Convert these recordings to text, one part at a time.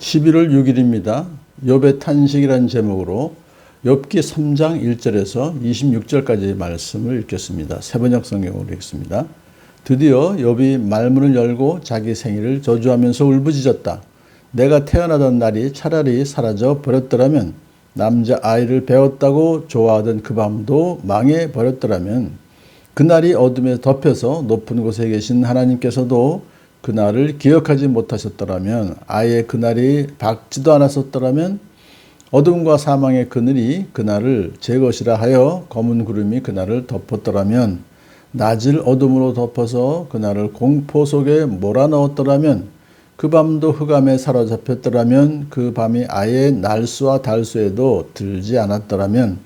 11월 6일입니다. 욥의 탄식이라는 제목으로 욥기 3장 1절에서 26절까지 말씀을 읽겠습니다. 세번역 성경으로 읽습니다. 드디어 욥이 말문을 열고 자기 생일을 저주하면서 울부짖었다. 내가 태어나던 날이 차라리 사라져 버렸더라면, 남자아이를 배웠다고 좋아하던 그 밤도 망해 버렸더라면, 그날이 어둠에 덮여서 높은 곳에 계신 하나님께서도 그날을 기억하지 못하셨더라면, 아예 그날이 밝지도 않았었더라면, 어둠과 사망의 그늘이 그날을 제 것이라 하여 검은 구름이 그날을 덮었더라면, 낮을 어둠으로 덮어서 그날을 공포 속에 몰아넣었더라면, 그 밤도 흑암에 사로잡혔더라면, 그 밤이 아예 날수와 달수에도 들지 않았더라면,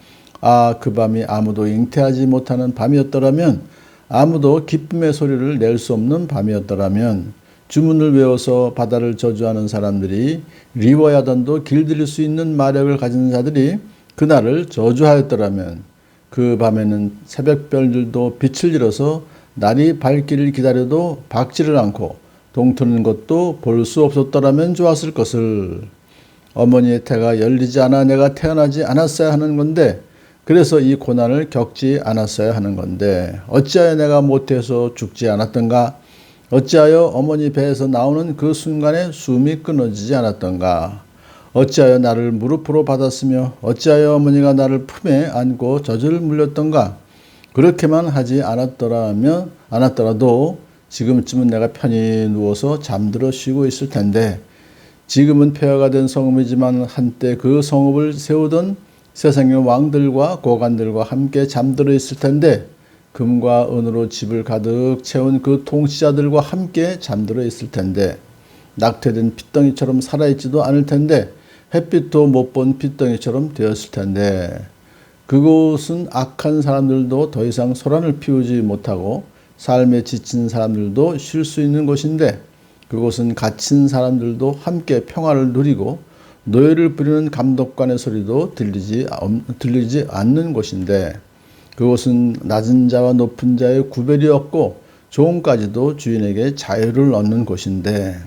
그 밤이 아무도 잉태하지 못하는 밤이었더라면, 아무도 기쁨의 소리를 낼 수 없는 밤이었더라면, 주문을 외워서 바다를 저주하는 사람들이, 리워야단도 길들일 수 있는 마력을 가진 자들이 그날을 저주하였더라면, 그 밤에는 새벽별들도 빛을 잃어서 날이 밝기를 기다려도 밝지를 않고 동트는 것도 볼 수 없었더라면 좋았을 것을. 어머니의 태가 열리지 않아 내가 태어나지 않았어야 하는 건데, 그래서 이 고난을 겪지 않았어야 하는 건데, 어찌하여 내가 못해서 죽지 않았던가? 어찌하여 어머니 배에서 나오는 그 순간에 숨이 끊어지지 않았던가? 어찌하여 나를 무릎으로 받았으며, 어찌하여 어머니가 나를 품에 안고 젖을 물렸던가? 그렇게만 하지 않았더라도 지금쯤은 내가 편히 누워서 잠들어 쉬고 있을 텐데, 지금은 폐허가 된 성읍이지만 한때 그 성읍을 세우던 세상의 왕들과 고관들과 함께 잠들어 있을 텐데, 금과 은으로 집을 가득 채운 그 통치자들과 함께 잠들어 있을 텐데, 낙태된 핏덩이처럼 살아있지도 않을 텐데, 햇빛도 못 본 핏덩이처럼 되었을 텐데, 그곳은 악한 사람들도 더 이상 소란을 피우지 못하고 삶에 지친 사람들도 쉴 수 있는 곳인데, 그곳은 갇힌 사람들도 함께 평화를 누리고 노예를 부리는 감독관의 소리도 들리지 않는 곳인데, 그곳은 낮은 자와 높은 자의 구별이 없고 종까지도 주인에게 자유를 얻는 곳인데,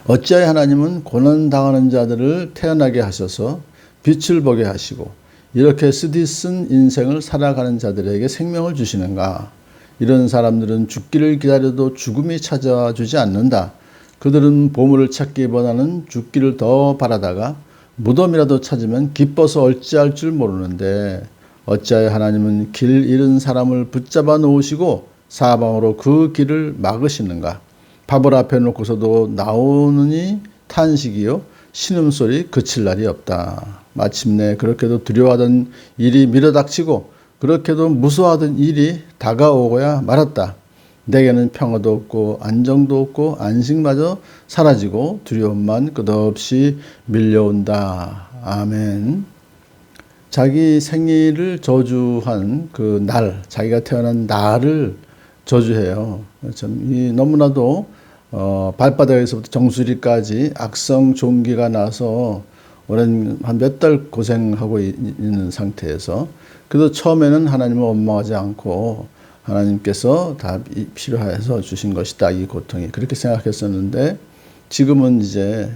어찌하여 하나님은 고난당하는 자들을 태어나게 하셔서 빛을 보게 하시고 이렇게 쓰디쓴 인생을 살아가는 자들에게 생명을 주시는가? 이런 사람들은 죽기를 기다려도 죽음이 찾아와 주지 않는다. 그들은 보물을 찾기보다는 죽기를 더 바라다가 무덤이라도 찾으면 기뻐서 어찌할 줄 모르는데, 어찌하여 하나님은 길 잃은 사람을 붙잡아 놓으시고 사방으로 그 길을 막으시는가? 밥을 앞에 놓고서도 나오느니 탄식이요, 신음소리 그칠 날이 없다. 마침내 그렇게도 두려워하던 일이 밀어닥치고 그렇게도 무서워하던 일이 다가오고야 말았다. 내게는 평화도 없고 안정도 없고 안식마저 사라지고 두려움만 끝없이 밀려온다. 아멘. 자기 생일을 저주한 그 날, 자기가 태어난 날을 저주해요. 참 너무나도 발바닥에서부터 정수리까지 악성 종기가 나서 오랜 한 몇 달 고생하고 있는 상태에서, 그래도 처음에는 하나님을 원망하지 않고 하나님께서 다 필요해서 주신 것이다, 이 고통이. 그렇게 생각했었는데, 지금은 이제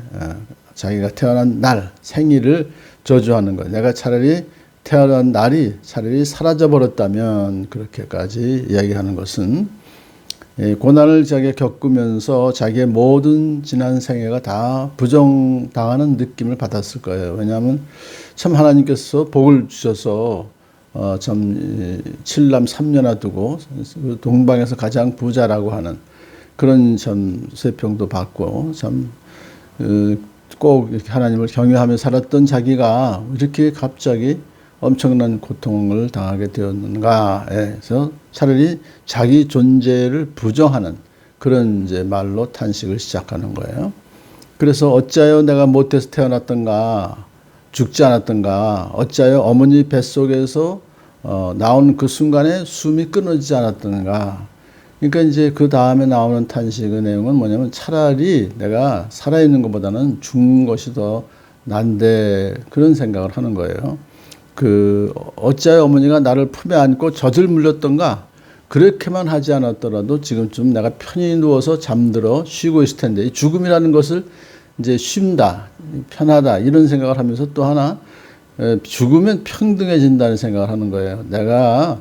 자기가 태어난 날, 생일을 저주하는 거예요. 내가 차라리 태어난 날이 차라리 사라져 버렸다면, 그렇게까지 이야기하는 것은 고난을 자기가 겪으면서 자기의 모든 지난 생애가 다 부정당하는 느낌을 받았을 거예요. 왜냐하면 참 하나님께서 복을 주셔서 참 7남 3녀나 두고 동방에서 가장 부자라고 하는 그런 참 세평도 받고, 참 꼭 이렇게 하나님을 경외하며 살았던 자기가 이렇게 갑자기 엄청난 고통을 당하게 되었는가 해서 차라리 자기 존재를 부정하는 그런 이제 말로 탄식을 시작하는 거예요. 그래서 어찌하여 내가 못해서 태어났던가, 죽지 않았던가, 어찌하여 어머니 뱃속에서 나오는 그 순간에 숨이 끊어지지 않았던가. 그러니까 이제 그 다음에 나오는 탄식의 내용은 뭐냐면, 차라리 내가 살아있는 것보다는 죽는 것이 더 난데, 그런 생각을 하는 거예요. 어찌하여 어머니가 나를 품에 안고 젖을 물렸던가, 그렇게만 하지 않았더라도 지금쯤 내가 편히 누워서 잠들어 쉬고 있을 텐데, 이 죽음이라는 것을 이제 쉰다, 편하다 이런 생각을 하면서 또 하나 죽으면 평등해진다는 생각을 하는 거예요. 내가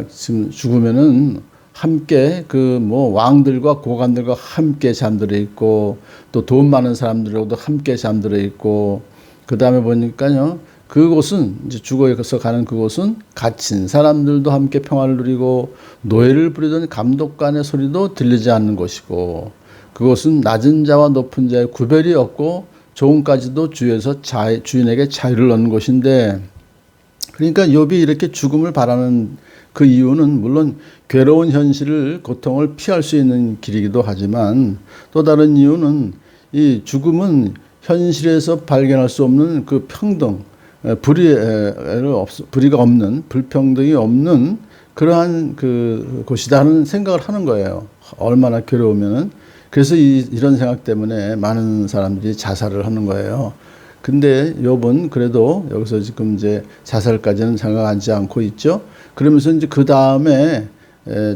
지금 죽으면은 함께 그 뭐 왕들과 고관들과 함께 잠들어 있고 또 돈 많은 사람들하고도 함께 잠들어 있고 그 다음에 보니까요 그곳은 이제 죽어서 가는 그곳은 갇힌 사람들도 함께 평화를 누리고 노예를 부리던 감독관의 소리도 들리지 않는 곳이고 그곳은 낮은 자와 높은 자의 구별이 없고 종까지도 주에서 주인에게 자유를 얻는 곳인데 그러니까 욥이 이렇게 죽음을 바라는 그 이유는 물론 괴로운 현실을 고통을 피할 수 있는 길이기도 하지만 또 다른 이유는 이 죽음은 현실에서 발견할 수 없는 그 평등, 불의가 없는 불평등이 없는 그러한 그 곳이다는 생각을 하는 거예요. 얼마나 괴로우면은 그래서 이런 생각 때문에 많은 사람들이 자살을 하는 거예요. 근데 욥은 그래도 여기서 지금 이제 자살까지는 생각하지 않고 있죠. 그러면서 이제 그 다음에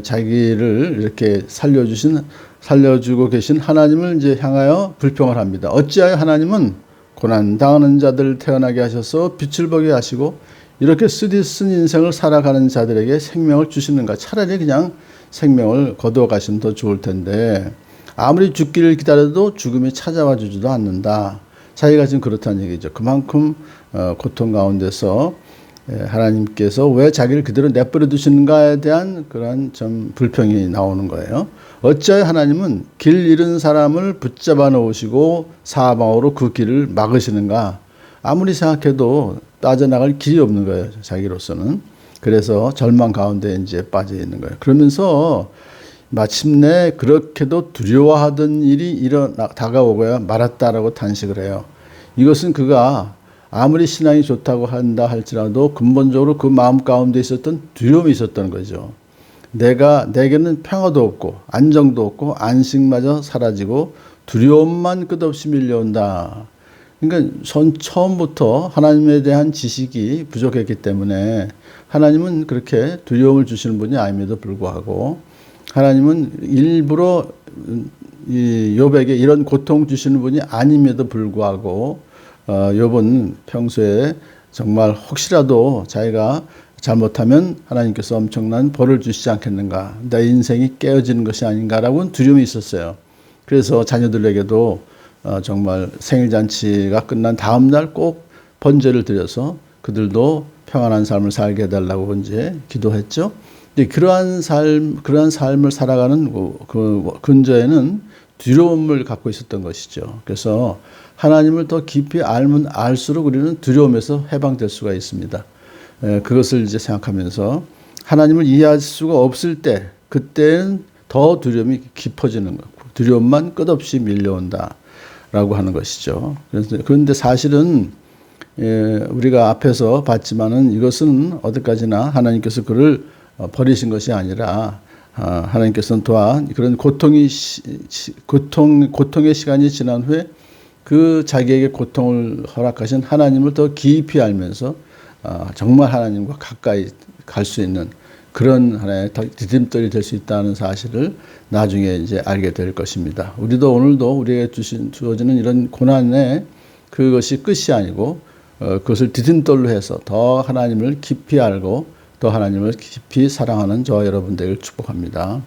자기를 이렇게 살려주고 계신 하나님을 이제 향하여 불평을 합니다. 어찌하여 하나님은 고난 당하는 자들 태어나게 하셔서 빛을 보게 하시고 이렇게 쓰디쓴 인생을 살아가는 자들에게 생명을 주시는가? 차라리 그냥 생명을 거두어 가시면 더 좋을 텐데 아무리 죽기를 기다려도 죽음이 찾아와 주지도 않는다. 자기가 지금 그렇다는 얘기죠. 그만큼 고통 가운데서 하나님께서 왜 자기를 그대로 내버려 두시는가에 대한 그런 좀 불평이 나오는 거예요. 어찌하여 하나님은 길 잃은 사람을 붙잡아 놓으시고 사방으로 그 길을 막으시는가. 아무리 생각해도 빠져나갈 길이 없는 거예요. 자기로서는. 그래서 절망 가운데 이제 빠져 있는 거예요. 그러면서 마침내 그렇게도 두려워하던 일이 다가오고야 말았다라고 탄식을 해요. 이것은 그가 아무리 신앙이 좋다고 한다 할지라도 근본적으로 그 마음 가운데 있었던 두려움이 있었던 거죠. 내게는 평화도 없고 안정도 없고 안식마저 사라지고 두려움만 끝없이 밀려온다. 그러니까 처음부터 하나님에 대한 지식이 부족했기 때문에 하나님은 그렇게 두려움을 주시는 분이 아님에도 불구하고 하나님은 일부러 이 욥에게 이런 고통 주시는 분이 아님에도 불구하고 욥은 평소에 정말 혹시라도 자기가 잘못하면 하나님께서 엄청난 벌을 주시지 않겠는가, 내 인생이 깨어지는 것이 아닌가라고는 두려움이 있었어요. 그래서 자녀들에게도 정말 생일잔치가 끝난 다음 날 꼭 번제를 드려서 그들도 평안한 삶을 살게 해달라고 이제 기도했죠. 그러한 삶을 살아가는 그 근저에는 두려움을 갖고 있었던 것이죠. 그래서 하나님을 더 깊이 알면 알수록 우리는 두려움에서 해방될 수가 있습니다. 그것을 이제 생각하면서 하나님을 이해할 수가 없을 때, 그때는 더 두려움이 깊어지는 거고, 두려움만 끝없이 밀려온다라고 하는 것이죠. 그런데 사실은 우리가 앞에서 봤지만은 이것은 어디까지나 하나님께서 그를 버리신 것이 아니라 하나님께서는 또한 그런 고통의 시간이 지난 후에 그 자기에게 고통을 허락하신 하나님을 더 깊이 알면서 정말 하나님과 가까이 갈 수 있는 그런 하나의 디딤돌이 될 수 있다는 사실을 나중에 이제 알게 될 것입니다. 우리도 오늘도 우리에게 주어지는 이런 고난에 그것이 끝이 아니고 그것을 디딤돌로 해서 더 하나님을 깊이 알고 또 하나님을 깊이 사랑하는 저와 여러분 되기를 축복합니다.